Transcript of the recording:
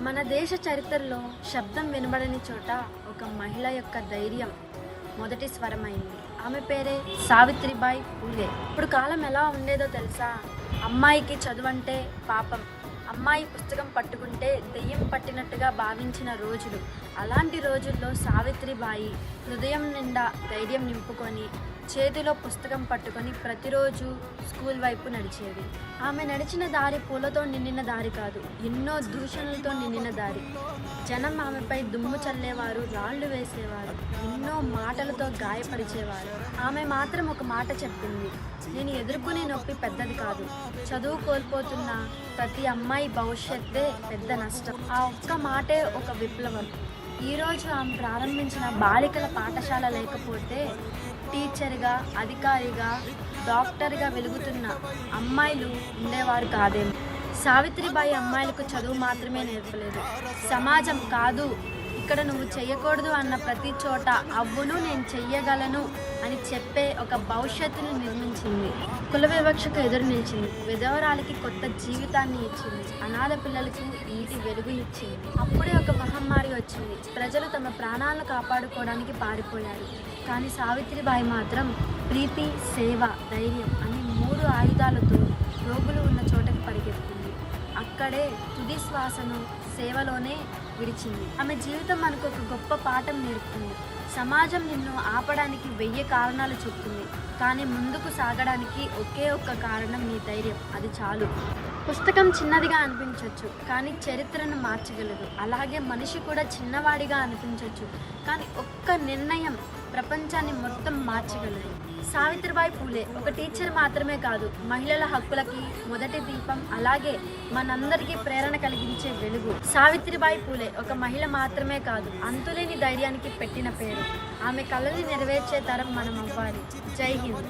మన దేశ చరిత్రలో శబ్దం వినబడని చోట ఒక మహిళ యొక్క ధైర్యం మొదటి స్వరమైంది. ఆమె పేరే సావిత్రిబాయి పూలే. ఇప్పుడు కాలం ఎలా ఉండేదో తెలుసా? అమ్మాయికి చదువంటే పాపం, అమ్మాయి పుస్తకం పట్టుకుంటే దెయ్యం పట్టినట్టుగా భావించిన రోజులు. అలాంటి రోజుల్లో సావిత్రిబాయి హృదయం నిండా ధైర్యం నింపుకొని చేతిలో పుస్తకం పట్టుకొని ప్రతిరోజు స్కూల్ వైపు నడిచేది. ఆమె నడిచిన దారి పూలతో నిండిన దారి కాదు, ఎన్నో దూషణలతో నిండిన దారి. జనం ఆమెపై దుమ్ము చల్లేవారు, రాళ్లు వేసేవారు, ఎన్నో మాటలతో గాయపరిచేవారు. ఆమె మాత్రం ఒక మాట చెప్పింది, నేను ఎదుర్కొనే నొప్పి పెద్దది కాదు, చదువు కోల్పోతున్న ప్రతి అమ్మాయి భవిష్యత్తే పెద్ద నష్టం. ఆ ఒక్క మాటే ఒక విప్లవం. ఈరోజు ఆమె ప్రారంభించిన బాలికల పాఠశాల లేకపోతే టీచర్గా, అధికారిగా, డాక్టర్గా వెలుగుతున్న అమ్మాయిలు ఉండేవారు కాదేమో. సావిత్రిబాయి అమ్మాయిలకు చదువు మాత్రమే నేర్పలేదు, సమాజం కాదు, ఇక్కడ నువ్వు చెయ్యకూడదు అన్న ప్రతి చోట అవ్వును నేను చెయ్యగలను అని చెప్పే ఒక భవిష్యత్తును నిర్మించింది. కుల వివక్షకు ఎదురు నిలిచింది, విధవరాలకి కొత్త జీవితాన్ని ఇచ్చింది, అనాథ పిల్లలకు ఇంటి వెలుగు ఇచ్చింది. అప్పుడే ఒక మహమ్మారి వచ్చింది. ప్రజలు తమ ప్రాణాలను కాపాడుకోవడానికి పారిపోయారు. కానీ సావిత్రిబాయి మాత్రం ప్రీతి, సేవ, ధైర్యం అని 3 ఆయుధాలతో రోగులు ఉన్న చోటకి పరిగెత్తింది. అక్కడే తుది శ్వాసను సేవలోనే విడిచింది. ఆమె జీవితం మనకు ఒక గొప్ప పాఠం నేర్పుతుంది. సమాజం నిన్ను ఆపడానికి 1000 కారణాలు చెప్తుంది, కానీ ముందుకు సాగడానికి ఒకే ఒక్క కారణం నీ ధైర్యం, అది చాలు. పుస్తకం చిన్నదిగా అనిపించవచ్చు, కానీ చరిత్రను మార్చగలదు. అలాగే మనిషి కూడా చిన్నవాడిగా అనిపించవచ్చు, కానీ ఒక్క నిర్ణయం ప్రపంచాన్ని మొత్తం మార్చగలదు. సావిత్రిబాయి పూలే ఒక టీచర్ మాత్రమే కాదు, మహిళల హక్కులకి మొదటి దీపం, అలాగే మనందరికీ ప్రేరణ కలిగించే వెలుగు. సావిత్రిబాయి పూలే ఒక మహిళ మాత్రమే కాదు, అంతులేని ధైర్యానికి పెట్టిన పేరు. ఆమె కలల్ని నెరవేర్చే తరం మనం అవ్వాలి. జై హింద్.